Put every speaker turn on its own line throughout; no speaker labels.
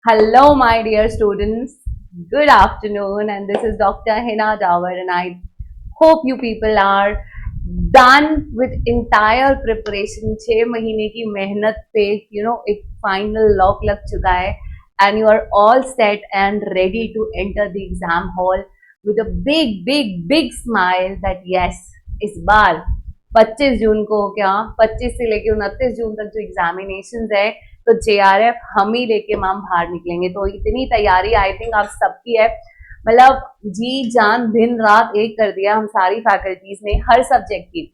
Hello, my dear students. Good afternoon, and this is Dr. Hina Dawar, and I hope you people are done with entire preparation. 6 महीने की मेहनत पे एक final lock लग चुका है, and you are all set and ready to enter the exam hall with a big smile that yes, इस बार 25 जून को क्या 25 से लेके 29 जून तक जो एग्जामिनेशन है तो जेआरएफ हम ही लेके मैम बाहर निकलेंगे। तो इतनी तैयारी आई थिंक आप सबकी है, मतलब जी जान दिन रात एक कर दिया हम सारी फैकल्टीज ने हर सब्जेक्ट की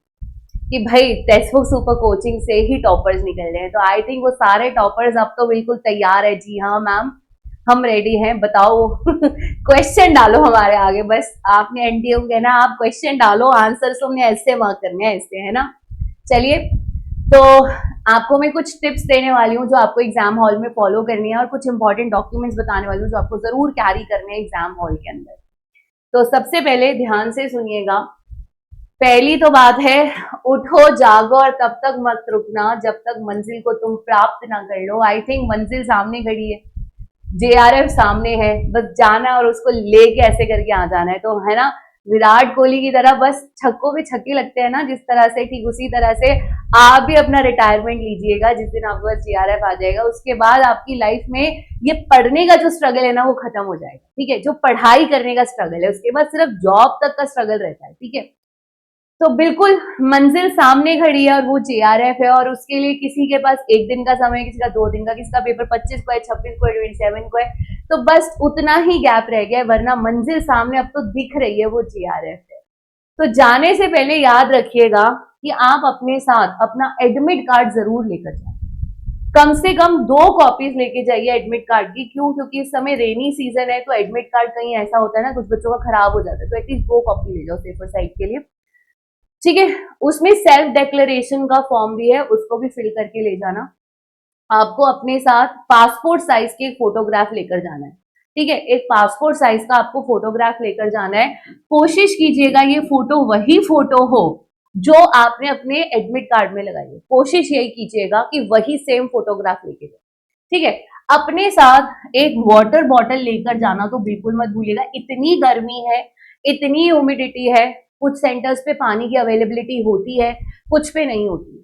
कि भाई टेक्स्ट बुक सुपर कोचिंग से ही टॉपर्स निकल रहे हैं। तो आई थिंक वो सारे टॉपर्स अब तो बिल्कुल तैयार है। जी हाँ मैम, हम रेडी हैं, बताओ क्वेश्चन डालो हमारे आगे। बस आपने एनटीए को कहना आप क्वेश्चन डालो, आंसर तो हमने ऐसे मार्क करने हैं, ऐसे है ना। चलिए, तो आपको मैं कुछ टिप्स देने वाली हूँ जो आपको एग्जाम हॉल में फॉलो करनी है, और कुछ इंपॉर्टेंट डॉक्यूमेंट्स बताने वाली हूँ जो आपको जरूर कैरी करने हैं एग्जाम हॉल के अंदर। तो सबसे पहले ध्यान से सुनिएगा। पहली तो बात है, उठो जागो और तब तक मत रुकना जब तक मंजिल को तुम प्राप्त ना कर लो। आई थिंक मंजिल सामने खड़ी है, जेआरएफ सामने है, बस जाना है और उसको लेके ऐसे करके आ जाना है। तो है ना, विराट कोहली की तरह बस छक्कों पे छक्के लगते हैं ना जिस तरह से, ठीक उसी तरह से आप भी अपना रिटायरमेंट लीजिएगा जिस दिन आपके पास जेआरएफ आ जाएगा। उसके बाद आपकी लाइफ में ये पढ़ने का जो स्ट्रगल है ना वो खत्म हो जाएगा, ठीक है। जो पढ़ाई करने का स्ट्रगल है उसके बाद सिर्फ जॉब तक का स्ट्रगल रहता है, ठीक है। तो बिल्कुल मंजिल सामने खड़ी है और वो जेआरएफ है, और उसके लिए किसी के पास एक दिन का समय, किसी का 2 दिन का, किसी का पेपर 25 को है, 26 को है, 27 को है। तो बस उतना ही गैप रह गया है, वरना मंजिल सामने अब तो दिख रही है, वो जेआरएफ है। तो जाने से पहले याद रखिएगा कि आप अपने साथ अपना एडमिट कार्ड जरूर लेकर जाए। कम से कम 2 कॉपीज लेके जाइए एडमिट कार्ड की। क्यों? क्योंकि इस समय रेनी सीजन है, तो एडमिट कार्ड कहीं ऐसा होता है ना कुछ बच्चों का खराब हो जाता है, तो एटलीस्ट 2 कॉपी ले जाओ सेफर साइड के लिए, ठीक है। उसमें सेल्फ डिक्लेरेशन का फॉर्म भी है, उसको भी फिल करके ले जाना। आपको अपने साथ पासपोर्ट साइज के एक फोटोग्राफ लेकर जाना है, ठीक है। एक पासपोर्ट साइज का आपको फोटोग्राफ लेकर जाना है। कोशिश कीजिएगा ये फोटो वही फोटो हो जो आपने अपने एडमिट कार्ड में लगाई है। कोशिश यही कीजिएगा कि वही सेम फोटोग्राफ लेके जाए, ठीक है। अपने साथ एक वाटर बॉटल लेकर जाना तो बिल्कुल मत भूलिएगा। इतनी गर्मी है, इतनी ह्यूमिडिटी है, कुछ सेंटर्स पे पानी की अवेलेबिलिटी होती है, कुछ पे नहीं होती।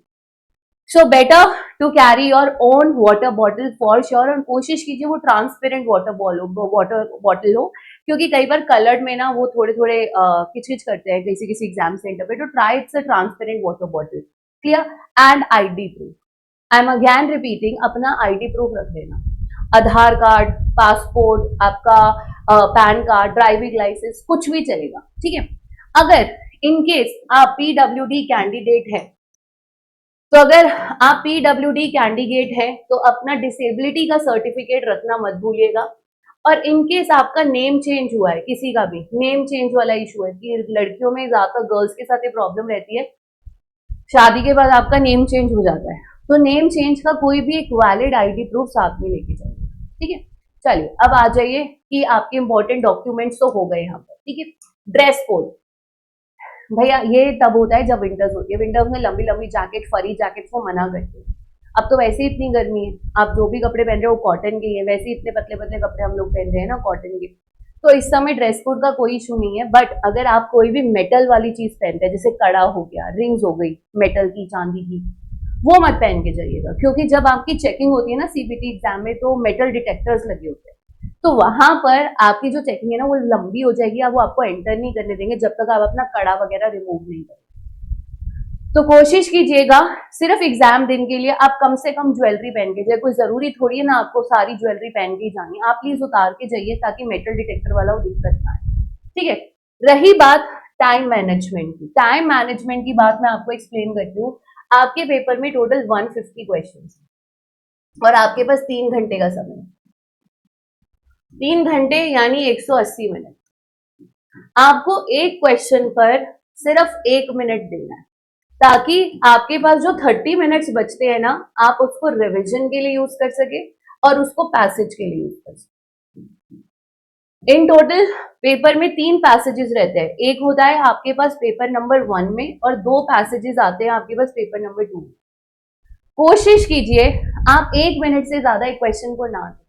So better to carry your own water bottle for sure, और कोशिश कीजिए वो ट्रांसपेरेंट वाटर बॉटल हो, क्योंकि कई बार कलर्ड में ना वो थोड़े थोड़े किचकिच करते हैं किसी किसी एग्जाम सेंटर पे। तो try it's a transparent water bottle, clear. And ID proof, I am again repeating, अपना आईडी प्रूफ रख लेना। आधार कार्ड, पासपोर्ट, आपका पैन कार्ड, ड्राइविंग लाइसेंस, कुछ भी चलेगा, ठीक है। अगर इन केस आप पीडब्ल्यूडी कैंडिडेट है, तो अगर आप पीडब्ल्यूडी कैंडिडेट है तो अपना डिसेबिलिटी का सर्टिफिकेट रखना मत भूलिएगा। और इन केस आपका नेम चेंज हुआ है, किसी का भी नेम चेंज वाला इशू है कि लड़कियों में ज्यादातर गर्ल्स के साथ ये प्रॉब्लम रहती है, शादी के बाद आपका नेम चेंज हो जाता है, तो नेम चेंज का कोई भी एक वैलिड आईडी प्रूफ साथ में लेके जाइए, ठीक है। चलिए अब आ जाइए कि आपके इंपॉर्टेंट डॉक्यूमेंट्स तो हो गए यहाँ पर, ठीक है। ड्रेस कोड, भैया ये तब होता है जब विंटर्स होती है। विंटर्स में लंबी लंबी जैकेट, फरी जैकेट को मना करते हैं। अब तो वैसे ही इतनी गर्मी है, आप जो भी कपड़े पहन रहे हो कॉटन के ही है, वैसे ही इतने पतले पतले कपड़े हम लोग पहन रहे हैं ना कॉटन के। तो इस समय ड्रेस कोड का कोई इशू नहीं है, बट अगर आप कोई भी मेटल वाली चीज पहनते हैं, जैसे कड़ा हो गया, रिंग्स हो गई मेटल की, चांदी की, वो मत पहन के जाइएगा। क्योंकि जब आपकी चेकिंग होती है ना सीबीटी एग्जाम में, तो मेटल डिटेक्टर्स लगे होते हैं, तो वहां पर आपकी जो चेकिंग है ना वो लंबी हो जाएगी, अब वो आपको एंटर नहीं करने देंगे जब तक आप अपना कड़ा वगैरह रिमूव नहीं करें। तो कोशिश कीजिएगा सिर्फ एग्जाम दिन के लिए आप कम से कम ज्वेलरी पहन के जाए। कोई जरूरी थोड़ी है ना आपको सारी ज्वेलरी पहन के जानी, आप प्लीज उतार के जाइए ताकि मेटल डिटेक्टर वाला वो दिक्कत ना आए, ठीक है। रही बात टाइम मैनेजमेंट की, टाइम मैनेजमेंट की बात मैं आपको एक्सप्लेन करती हूँ। आपके पेपर में टोटल 150 क्वेश्चन और आपके पास 3 घंटे का समय, 3 घंटे यानी 180 मिनट। आपको एक क्वेश्चन पर सिर्फ 1 मिनट देना है, ताकि आपके पास जो 30 मिनट्स बचते हैं ना, आप उसको रिवीजन के लिए यूज कर सके और उसको पैसेज के लिए यूज कर सके। इन टोटल पेपर में 3 पैसेजेस रहते हैं। एक होता है आपके पास पेपर नंबर 1 में, और 2 पैसेजेस आते हैं आपके पास पेपर नंबर 2 में। कोशिश कीजिए आप 1 मिनट से ज्यादा एक क्वेश्चन को ना दें,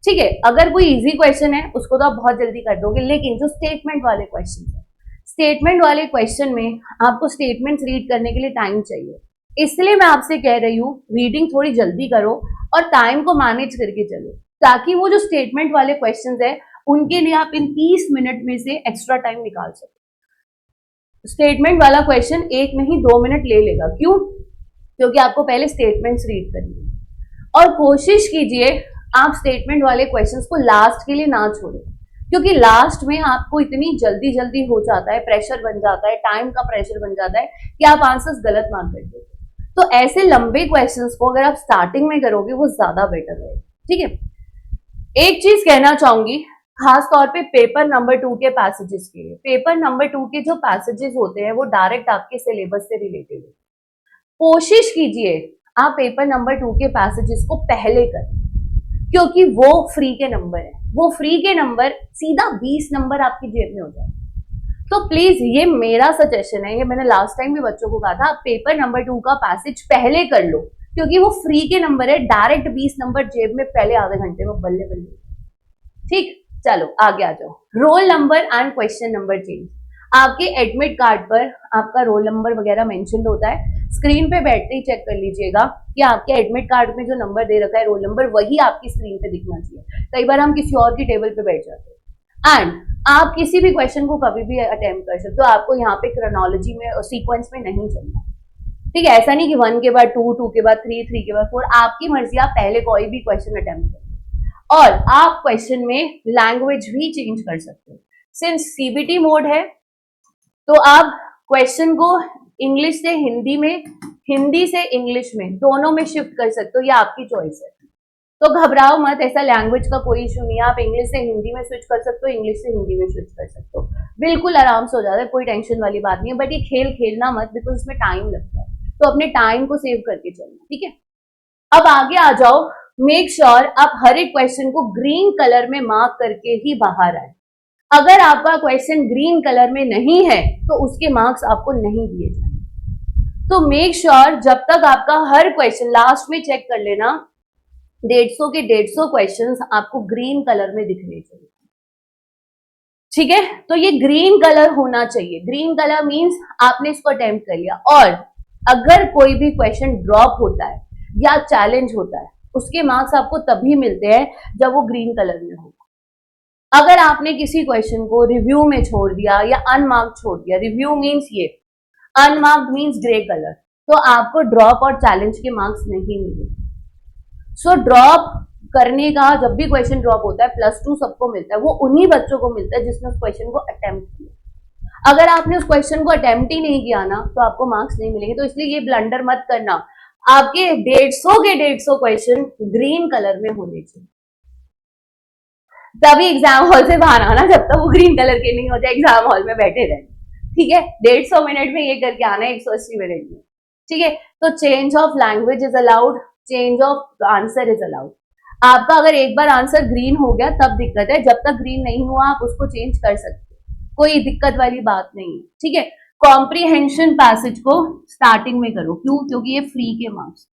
ठीक है, अगर कोई इजी क्वेश्चन है उसको तो आप बहुत जल्दी कर दोगे, लेकिन जो स्टेटमेंट वाले क्वेश्चन है, स्टेटमेंट वाले क्वेश्चन में आपको स्टेटमेंट्स रीड करने के लिए टाइम चाहिए, इसलिए मैं आपसे कह रही हूँ रीडिंग थोड़ी जल्दी करो और टाइम को मैनेज करके चलो, ताकि वो जो स्टेटमेंट वाले क्वेश्चंस है उनके लिए आप इन 30 मिनट में से एक्स्ट्रा टाइम निकाल सको। स्टेटमेंट वाला क्वेश्चन 1 नहीं 2 मिनट ले लेगा, क्यों? क्योंकि आपको पहले स्टेटमेंट्स रीड करनी है। और कोशिश कीजिए आप स्टेटमेंट वाले क्वेश्चंस को लास्ट के लिए ना छोड़ें, क्योंकि लास्ट में आपको इतनी जल्दी जल्दी हो जाता है, प्रेशर बन जाता है, टाइम का प्रेशर बन जाता है कि आप आंसर्स गलत मार्क कर देते। तो ऐसे लंबे क्वेश्चंस को अगर आप स्टार्टिंग में करोगे वो ज्यादा बेटर रहेगा। ठीक है, एक चीज कहना चाहूंगी खास तौर पे पेपर नंबर 2 के पैसेजेस के लिए, पेपर नंबर 2 के जो पैसेजेस होते हैं वो डायरेक्ट आपके सिलेबस से रिलेटेड है। कोशिश कीजिए आप पेपर नंबर 2 के पैसेजेस को पहले करें, क्योंकि वो फ्री के नंबर है, वो फ्री के नंबर सीधा 20 नंबर आपकी जेब में हो जाए। तो प्लीज ये मेरा सजेशन है, ये मैंने लास्ट टाइम भी बच्चों को कहा था, आप पेपर नंबर 2 का पैसेज पहले कर लो, क्योंकि वो फ्री के नंबर है, डायरेक्ट 20 नंबर जेब में पहले आधे घंटे में बल्ले बल्ले। ठीक, चलो आगे आ जाओ। Roll number and question number change. आपके एडमिट कार्ड पर आपका रोल नंबर वगैरह मेंशन होता है, स्क्रीन पे बैठते ही चेक कर लीजिएगा कि आपके एडमिट कार्ड में जो नंबर दे रखा है रोल नंबर वही आपकी स्क्रीन पे दिखना चाहिए। कई बार हम किसी और की टेबल पे बैठ जाते हैं। एंड आप किसी भी क्वेश्चन को कभी भी अटेम्प्ट कर सकते हो, आपको यहाँ पे क्रोनोलॉजी में और सीक्वेंस में नहीं चलना। ठीक है, ऐसा नहीं कि 1 के बाद 2, 2 के बाद 3, 3 के बाद 4, आपकी मर्जी, आप पहले कोई भी क्वेश्चन अटेम्प्ट करें। और आप क्वेश्चन में लैंग्वेज भी चेंज कर सकते हो। सिंस सीबीटी मोड है तो आप क्वेश्चन को इंग्लिश से हिंदी में, हिंदी से इंग्लिश में, दोनों में शिफ्ट कर सकते हो, ये आपकी चॉइस है। तो घबराओ मत, ऐसा लैंग्वेज का कोई इशू नहीं है, आप इंग्लिश से हिंदी में स्विच कर सकते हो, इंग्लिश से हिंदी में स्विच कर सकते हो, बिल्कुल आराम से हो जाता है, कोई टेंशन वाली बात नहीं है। बट ये खेल खेलना मत, बिकॉज इसमें टाइम लगता है, तो अपने टाइम को सेव करके चलना। ठीक है, अब आगे आ जाओ। मेक श्योर आप हर एक क्वेश्चन को ग्रीन कलर में मार्क करके ही बाहर आए। अगर आपका क्वेश्चन ग्रीन कलर में नहीं है तो उसके मार्क्स आपको नहीं दिए जाएंगे। तो मेक श्योर जब तक आपका हर क्वेश्चन, लास्ट में चेक कर लेना, 150 के 150 क्वेश्चंस आपको ग्रीन कलर में दिखने चाहिए। ठीक है, तो ये ग्रीन कलर होना चाहिए। ग्रीन कलर मींस आपने इसको अटेम्प्ट कर लिया। और अगर कोई भी क्वेश्चन ड्रॉप होता है या चैलेंज होता है, उसके मार्क्स आपको तभी मिलते हैं जब वो ग्रीन कलर में हो। अगर आपने किसी क्वेश्चन को रिव्यू में छोड़ दिया या अनमार्क्ड छोड़ दिया, रिव्यू मींस ये, अनमार्क्ड मींस ग्रे कलर, तो आपको ड्रॉप और चैलेंज के मार्क्स नहीं मिले। सो ड्रॉप करने का, जब भी क्वेश्चन ड्रॉप होता है, +2 सबको मिलता है, वो उन्हीं बच्चों को मिलता है जिसने उस क्वेश्चन को अटेम्प्ट किया। अगर आपने उस क्वेश्चन को अटेम्प्ट ही नहीं किया ना, तो आपको मार्क्स नहीं मिलेंगे। तो इसलिए ये ब्लंडर मत करना, आपके 150 के 150 क्वेश्चन ग्रीन कलर में होने चाहिए, तभी एग्जाम हॉल से बाहर आना। जब तक वो ग्रीन कलर के नहीं होते, एग्जाम हॉल में बैठे रहना। ठीक है, 150 मिनट में ये करके आना है, 180 मिनट में। ठीक है, तो change of language is allowed, change of answer is allowed. आपका अगर एक बार आंसर ग्रीन हो गया तब दिक्कत है, जब तक ग्रीन नहीं हुआ आप उसको चेंज कर सकते हो, कोई दिक्कत वाली बात नहीं है। ठीक है, कॉम्प्रीहेंशन पैसेज को स्टार्टिंग में करो, क्यों? क्योंकि ये फ्री के मार्क्स।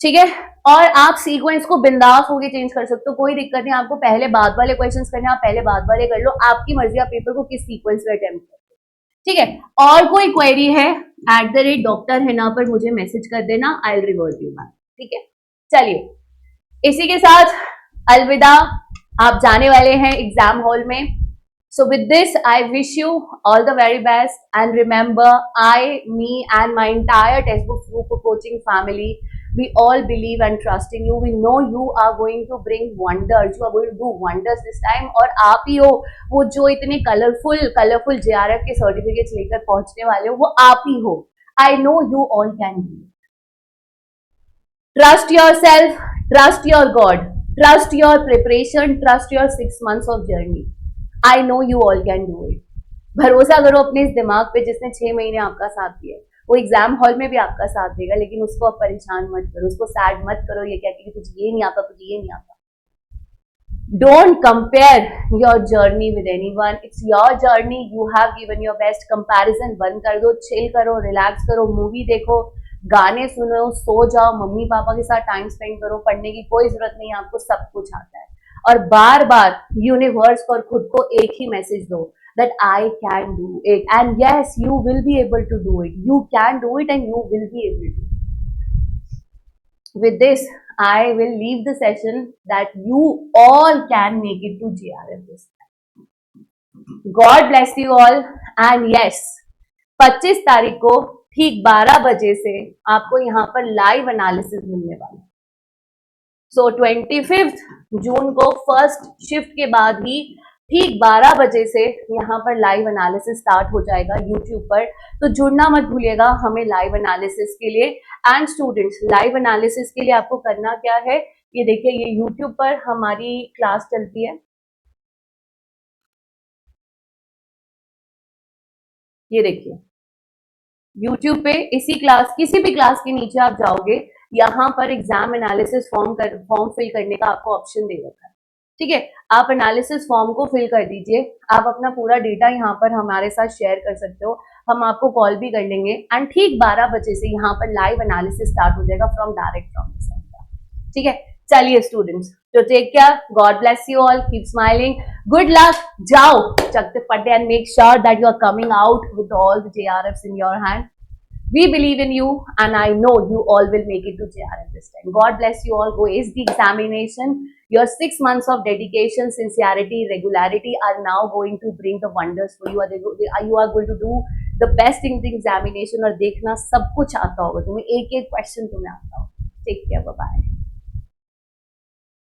ठीक है, और आप सीक्वेंस को बिंदास होके चेंज कर सकते हो, कोई दिक्कत नहीं। आपको पहले बाद वाले क्वेश्चंस करने, आप पहले बाद वाले कर लो, आपकी मर्जी, आप पेपर को किस सीक्वेंस में अटेम्प्ट करते हो। ठीक है, और कोई क्वेरी है @Dr. Hina पर मुझे मैसेज कर देना, I will revert you back. ठीक है, चलिए इसी के साथ अलविदा, आप जाने वाले हैं एग्जाम हॉल में। So with this, I wish you all the very best, and remember, me and my entire textbook group coaching family, we all believe and trust in you. We know you are going to bring wonders. You are going to do wonders this time. और आप ही हो वो जो इतने colourful JRF के certificates लेकर पहुंचने वाले हो, वो आप ही हो। I know you all can do it. Trust yourself, trust your God, trust your preparation, trust your 6 months of journey. I know you all can do it. भरोसा करो अपने इस दिमाग पे जिसने 6 महीने आपका साथ दिया। वो एग्जाम हॉल में भी आपका साथ देगा, लेकिन उसको आप परेशान मत करो, उसको सैड मत करो ये कह के तुझे ये नहीं आता, तुझे ये नहीं आता। Don't compare your journey with anyone. It's your journey. You have given your best. Comparison बंद कर दो, chill करो, relax करो, मूवी देखो, गाने सुनो, सो जाओ, मम्मी पापा के साथ टाइम स्पेंड करो, पढ़ने की कोई जरूरत नहीं है, आपको सब कुछ आता है। और बार बार यूनिवर्स और खुद को एक ही मैसेज दो that I can do it, and yes, you will be able to do it. You can do it and you will be able to. With this, I will leave the session that you all can make it to JRF this time. God bless you all, and yes, 25 तारीख को ठीक 12 बजे से आपको यहाँ पर live analysis मिलने वाला है। सो 25 जून को फर्स्ट शिफ्ट के बाद ही ठीक 12 बजे से यहाँ पर लाइव एनालिसिस स्टार्ट हो जाएगा यूट्यूब पर, तो जुड़ना मत भूलिएगा हमें लाइव एनालिसिस के लिए। एंड स्टूडेंट्स, लाइव एनालिसिस के लिए आपको करना क्या है, ये देखिए, ये यूट्यूब पर हमारी क्लास चलती है, ये देखिए यूट्यूब पे इसी क्लास, किसी भी क्लास के नीचे आप जाओगे, यहाँ पर एग्जाम एनालिसिस फॉर्म फिल करने का आपको ऑप्शन दे रखा है। ठीक है, आप एनालिसिस फॉर्म को फिल कर दीजिए, आप अपना पूरा डेटा यहाँ पर हमारे साथ शेयर कर सकते हो, हम आपको कॉल भी कर लेंगे। एंड ठीक 12 बजे से यहाँ पर लाइव एनालिसिस स्टार्ट हो जाएगा डायरेक्ट फ्रॉम द सेंटर। ठीक है, चलिए स्टूडेंट्स, तो take care, God bless you all, keep smiling, good luck, जाओ चकते पट्टे and make sure that you are coming out with all the JRFs in your hand. We believe in you, and I know you all will make it to JRF this time. God bless you all. Go ace the examination. Your 6 months of dedication, sincerity, regularity are now going to bring the wonders for you. You are going to do the best in the examination, और देखना सब कुछ आता होगा तुम्हें, एक एक question तुम्हें आता होगा। Take care, bye bye.